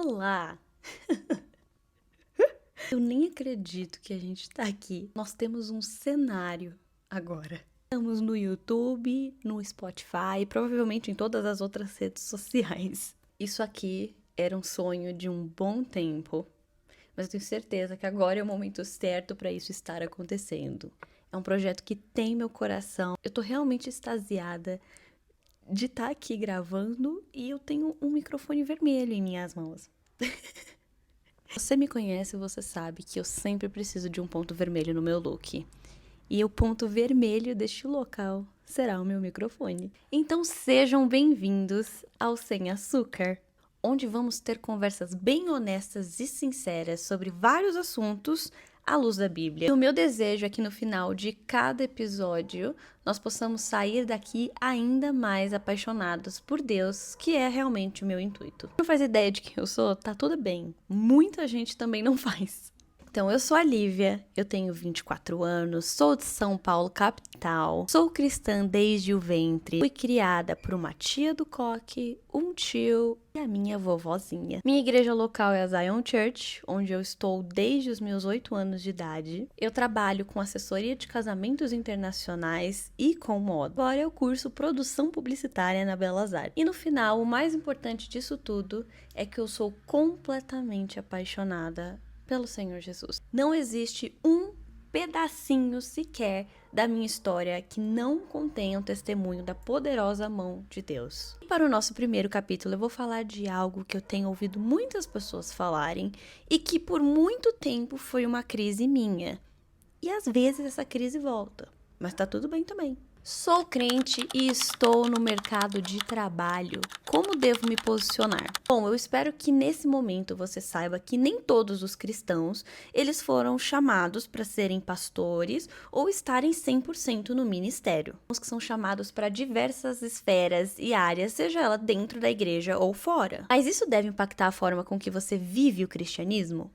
Olá! Eu nem acredito que a gente tá aqui. Nós temos um cenário agora. Estamos no YouTube, no Spotify e provavelmente em todas as outras redes sociais. Isso aqui era um sonho de um bom tempo, mas eu tenho certeza que agora é o momento certo para isso estar acontecendo. É um projeto que tem meu coração. Eu tô realmente extasiada de estar aqui gravando e eu tenho um microfone vermelho em minhas mãos. Você me conhece, você sabe que eu sempre preciso de um ponto vermelho no meu look. E o ponto vermelho deste local será o meu microfone. Então sejam bem-vindos ao Sem Açúcar, onde vamos ter conversas bem honestas e sinceras sobre vários assuntos à luz da Bíblia. E o meu desejo é que no final de cada episódio nós possamos sair daqui ainda mais apaixonados por Deus, que é realmente o meu intuito. Não faz ideia de quem eu sou? Tá tudo bem. Muita gente também não faz. Então, eu sou a Lívia, eu tenho 24 anos, sou de São Paulo, capital, sou cristã desde o ventre, fui criada por uma tia do coque, um tio e a minha vovozinha. Minha igreja local é a Zion Church, onde eu estou desde os meus 8 anos de idade. Eu trabalho com assessoria de casamentos internacionais e com moda. Agora eu curso produção publicitária na Belas Artes. E no final, o mais importante disso tudo é que eu sou completamente apaixonada pelo Senhor Jesus. Não existe um pedacinho sequer da minha história que não contenha um testemunho da poderosa mão de Deus. E para o nosso primeiro capítulo, eu vou falar de algo que eu tenho ouvido muitas pessoas falarem e que por muito tempo foi uma crise minha. E às vezes essa crise volta, mas tá tudo bem também. Sou crente e estou no mercado de trabalho. Como devo me posicionar? Bom, eu espero que nesse momento você saiba que nem todos os cristãos, eles foram chamados para serem pastores ou estarem 100% no ministério. Os que são chamados para diversas esferas e áreas, seja ela dentro da igreja ou fora. Mas isso deve impactar a forma com que você vive o cristianismo?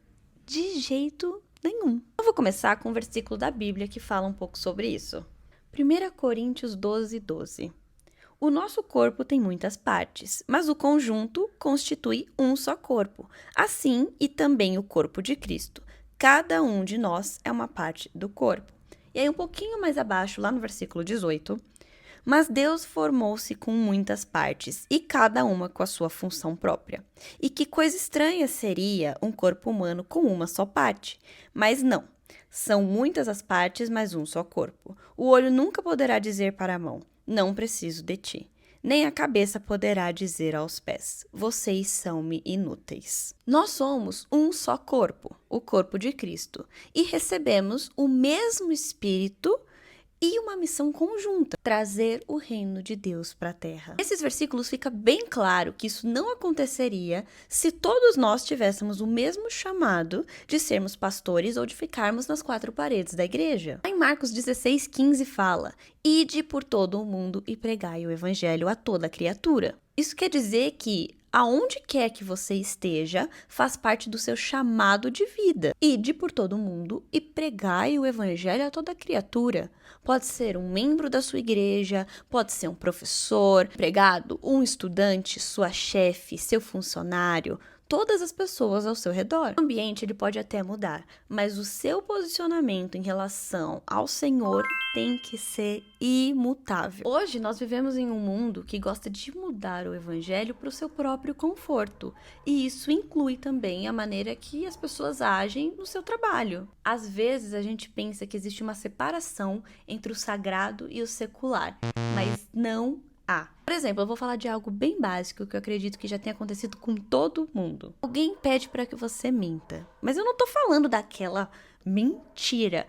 De jeito nenhum. Eu vou começar com um versículo da Bíblia que fala um pouco sobre isso. 1 Coríntios 12:12. O nosso corpo tem muitas partes, mas o conjunto constitui um só corpo. Assim e também o corpo de Cristo. Cada um de nós é uma parte do corpo. E aí um pouquinho mais abaixo, lá no versículo 18. Mas Deus formou-se com muitas partes, e cada uma com a sua função própria. E que coisa estranha seria um corpo humano com uma só parte. Mas não. São muitas as partes, mas um só corpo. O olho nunca poderá dizer para a mão, não preciso de ti. Nem a cabeça poderá dizer aos pés, vocês são-me inúteis. Nós somos um só corpo, o corpo de Cristo, e recebemos o mesmo Espírito e uma missão conjunta, trazer o reino de Deus para a terra. Nesses versículos fica bem claro que isso não aconteceria se todos nós tivéssemos o mesmo chamado de sermos pastores ou de ficarmos nas quatro paredes da igreja. Em Marcos 16:15 fala, ide por todo o mundo e pregai o evangelho a toda criatura. Isso quer dizer que aonde quer que você esteja, faz parte do seu chamado de vida. Ide por todo mundo e pregai o evangelho a toda criatura. Pode ser um membro da sua igreja, pode ser um professor, empregado, um estudante, sua chefe, seu funcionário, todas as pessoas ao seu redor. O ambiente ele pode até mudar, mas o seu posicionamento em relação ao Senhor tem que ser imutável. Hoje nós vivemos em um mundo que gosta de mudar o evangelho para o seu próprio conforto, e isso inclui também a maneira que as pessoas agem no seu trabalho. Às vezes a gente pensa que existe uma separação entre o sagrado e o secular, mas não há. Por exemplo, eu vou falar de algo bem básico que eu acredito que já tenha acontecido com todo mundo. Alguém pede para que você minta, mas eu não tô falando daquela mentira.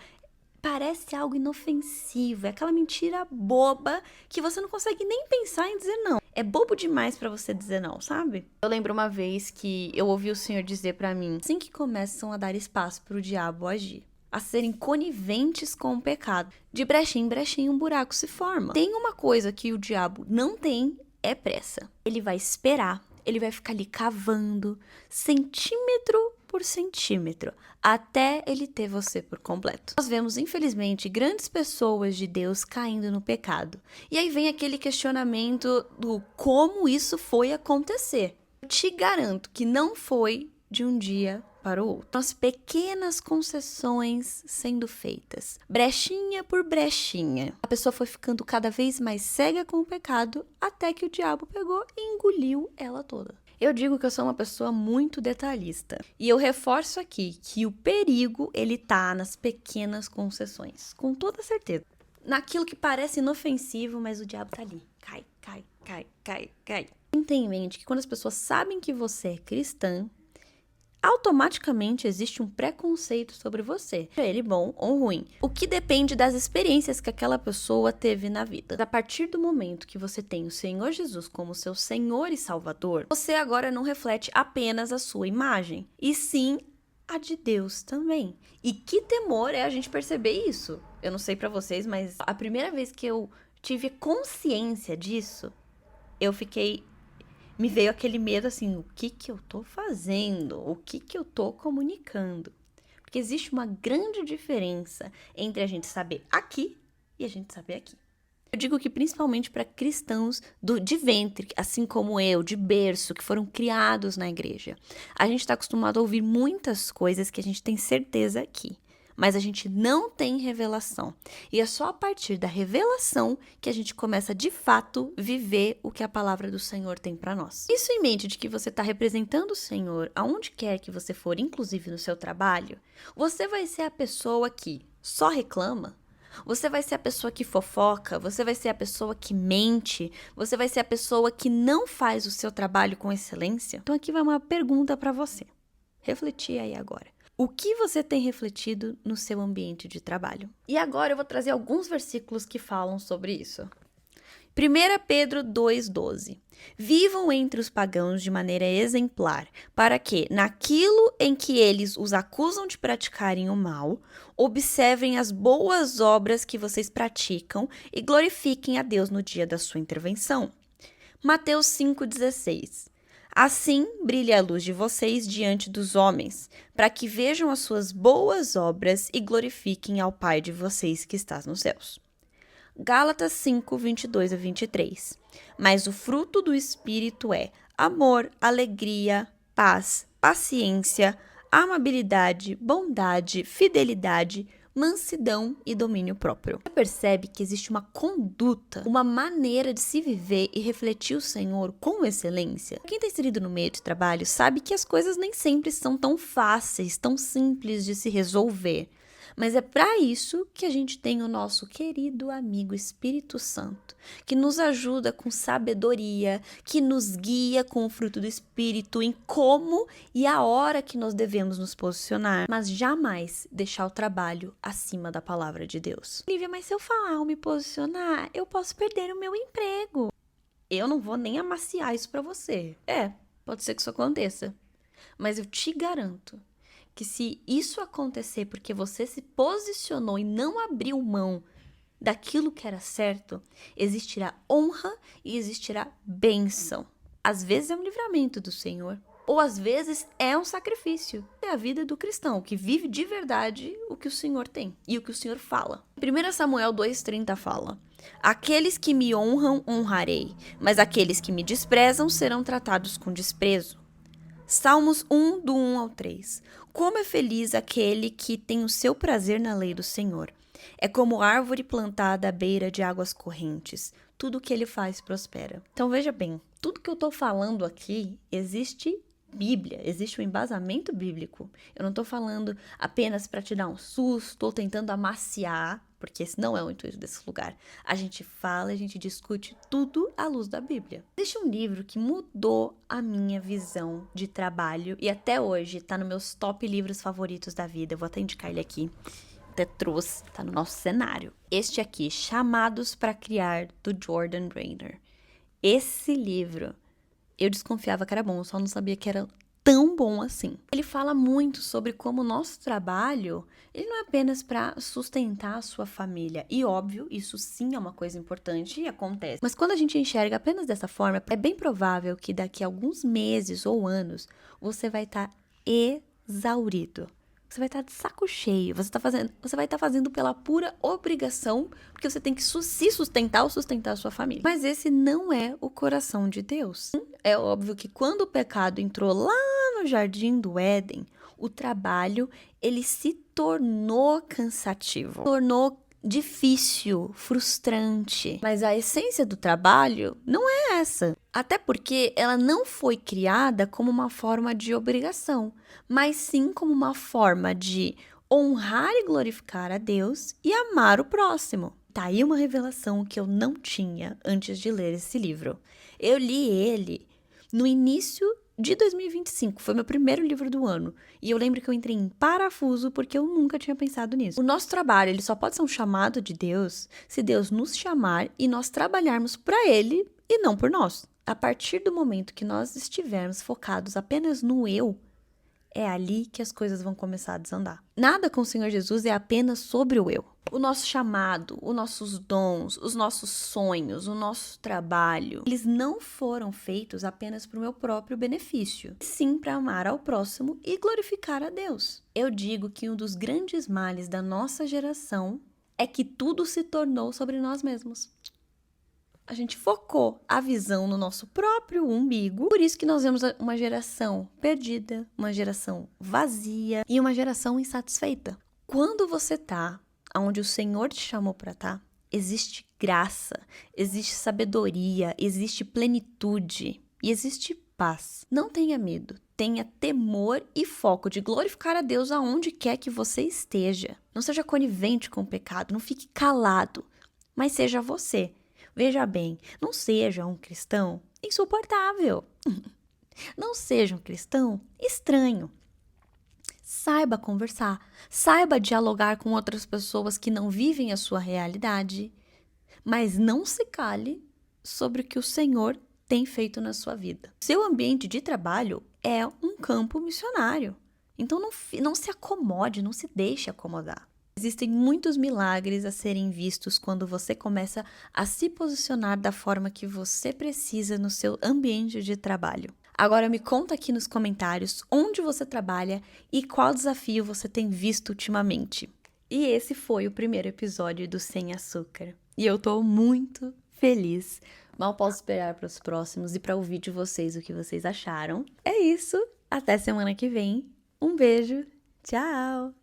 Parece algo inofensivo, é aquela mentira boba que você não consegue nem pensar em dizer não. É bobo demais pra você dizer não, sabe? Eu lembro uma vez que eu ouvi o Senhor dizer pra mim, assim que começam a dar espaço pro diabo agir, a serem coniventes com o pecado, de brechinha em brechinha um buraco se forma. Tem uma coisa que o diabo não tem, é pressa. Ele vai esperar, ele vai ficar ali cavando, centímetro por centímetro, até ele ter você por completo. Nós vemos, infelizmente, grandes pessoas de Deus caindo no pecado. E aí vem aquele questionamento do como isso foi acontecer. Te garanto que não foi de um dia para o outro. As pequenas concessões sendo feitas, brechinha por brechinha. A pessoa foi ficando cada vez mais cega com o pecado, até que o diabo pegou e engoliu ela toda. Eu digo que eu sou uma pessoa muito detalhista. E eu reforço aqui que o perigo, ele tá nas pequenas concessões. Com toda certeza. Naquilo que parece inofensivo, mas o diabo tá ali. Cai, cai, cai, cai, cai. Tenha em mente que quando as pessoas sabem que você é cristã, automaticamente existe um preconceito sobre você, seja ele bom ou ruim, o que depende das experiências que aquela pessoa teve na vida. A partir do momento que você tem o Senhor Jesus como seu Senhor e Salvador, você agora não reflete apenas a sua imagem, e sim a de Deus também. E que temor é a gente perceber isso. Eu não sei pra vocês, mas a primeira vez que eu tive consciência disso, me veio aquele medo assim, o que eu tô fazendo? O que eu tô comunicando? Porque existe uma grande diferença entre a gente saber aqui e a gente saber aqui. Eu digo que principalmente para cristãos de ventre, assim como eu, de berço, que foram criados na igreja. A gente está acostumado a ouvir muitas coisas que a gente tem certeza aqui, mas a gente não tem revelação. E é só a partir da revelação que a gente começa de fato viver o que a palavra do Senhor tem para nós. Isso em mente de que você está representando o Senhor aonde quer que você for, inclusive no seu trabalho, você vai ser a pessoa que só reclama? Você vai ser a pessoa que fofoca, você vai ser a pessoa que mente, você vai ser a pessoa que não faz o seu trabalho com excelência? Então aqui vai uma pergunta para você. Refletir aí agora. O que você tem refletido no seu ambiente de trabalho? E agora eu vou trazer alguns versículos que falam sobre isso. 1 Pedro 2,12. Vivam entre os pagãos de maneira exemplar, para que, naquilo em que eles os acusam de praticarem o mal, observem as boas obras que vocês praticam e glorifiquem a Deus no dia da sua intervenção. Mateus 5,16. Assim brilhe a luz de vocês diante dos homens, para que vejam as suas boas obras e glorifiquem ao Pai de vocês que está nos céus. Gálatas 5, 22 a 23. Mas o fruto do Espírito é amor, alegria, paz, paciência, amabilidade, bondade, fidelidade, mansidão e domínio próprio. Você percebe que existe uma conduta, uma maneira de se viver e refletir o Senhor com excelência? Quem está inserido no meio de trabalho sabe que as coisas nem sempre são tão fáceis, tão simples de se resolver. Mas é para isso que a gente tem o nosso querido amigo Espírito Santo, que nos ajuda com sabedoria, que nos guia com o fruto do Espírito em como e a hora que nós devemos nos posicionar, mas jamais deixar o trabalho acima da palavra de Deus. Lívia, mas se eu falar ou me posicionar, eu posso perder o meu emprego. Eu não vou nem amaciar isso para você. Pode ser que isso aconteça, mas eu te garanto que se isso acontecer porque você se posicionou e não abriu mão daquilo que era certo, existirá honra e existirá bênção. Às vezes é um livramento do Senhor, ou às vezes é um sacrifício. É a vida do cristão, que vive de verdade o que o Senhor tem e o que o Senhor fala. 1 Samuel 2,30 fala: aqueles que me honram, honrarei, mas aqueles que me desprezam serão tratados com desprezo. Salmos 1, do 1 ao 3. Como é feliz aquele que tem o seu prazer na lei do Senhor. É como árvore plantada à beira de águas correntes. Tudo o que ele faz prospera. Então veja bem, tudo que eu estou falando aqui existe Bíblia, existe um embasamento bíblico. Eu não estou falando apenas para te dar um susto ou tentando amaciar, porque esse não é o intuito desse lugar. A gente fala, a gente discute tudo à luz da Bíblia. Existe um livro que mudou a minha visão de trabalho e até hoje está nos meus top livros favoritos da vida. Eu vou até indicar ele aqui. Até trouxe, tá no nosso cenário. Este aqui, Chamados para Criar, do Jordan Rainer. Esse livro, eu desconfiava que era bom, eu só não sabia que era tão bom assim. Ele fala muito sobre como o nosso trabalho, ele não é apenas para sustentar a sua família. E óbvio, isso sim é uma coisa importante e acontece. Mas quando a gente enxerga apenas dessa forma, é bem provável que daqui a alguns meses ou anos, você vai estar exaurido. Você vai estar de saco cheio, você vai estar fazendo pela pura obrigação, porque você tem que se sustentar ou sustentar a sua família. Mas esse não é o coração de Deus. é óbvio que quando o pecado entrou lá no jardim do Éden, o trabalho, ele se tornou cansativo, tornou difícil, frustrante. Mas a essência do trabalho não é essa. Até porque ela não foi criada como uma forma de obrigação, mas sim como uma forma de honrar e glorificar a Deus e amar o próximo. Tá aí uma revelação que eu não tinha antes de ler esse livro. Eu li ele no início de 2025, foi meu primeiro livro do ano. E eu lembro que eu entrei em parafuso porque eu nunca tinha pensado nisso. O nosso trabalho, ele só pode ser um chamado de Deus se Deus nos chamar e nós trabalharmos para Ele e não por nós. A partir do momento que nós estivermos focados apenas no eu, é ali que as coisas vão começar a desandar. Nada com o Senhor Jesus é apenas sobre o eu. O nosso chamado, os nossos dons, os nossos sonhos, o nosso trabalho, eles não foram feitos apenas para o meu próprio benefício, sim para amar ao próximo e glorificar a Deus. Eu digo que um dos grandes males da nossa geração é que tudo se tornou sobre nós mesmos. A gente focou a visão no nosso próprio umbigo. Por isso que nós vemos uma geração perdida, uma geração vazia e uma geração insatisfeita. Quando você tá onde o Senhor te chamou para estar, existe graça, existe sabedoria, existe plenitude e existe paz. Não tenha medo, tenha temor e foco de glorificar a Deus aonde quer que você esteja. Não seja conivente com o pecado, não fique calado, mas seja você. Veja bem, não seja um cristão insuportável. Não seja um cristão estranho. Saiba conversar, saiba dialogar com outras pessoas que não vivem a sua realidade, mas não se cale sobre o que o Senhor tem feito na sua vida. Seu ambiente de trabalho é um campo missionário. Então não se acomode, não se deixe acomodar. Existem muitos milagres a serem vistos quando você começa a se posicionar da forma que você precisa no seu ambiente de trabalho. Agora me conta aqui nos comentários onde você trabalha e qual desafio você tem visto ultimamente. E esse foi o primeiro episódio do Sem Açúcar. E eu tô muito feliz. Mal posso esperar para os próximos e para ouvir de vocês o que vocês acharam. É isso. Até semana que vem. Um beijo. Tchau!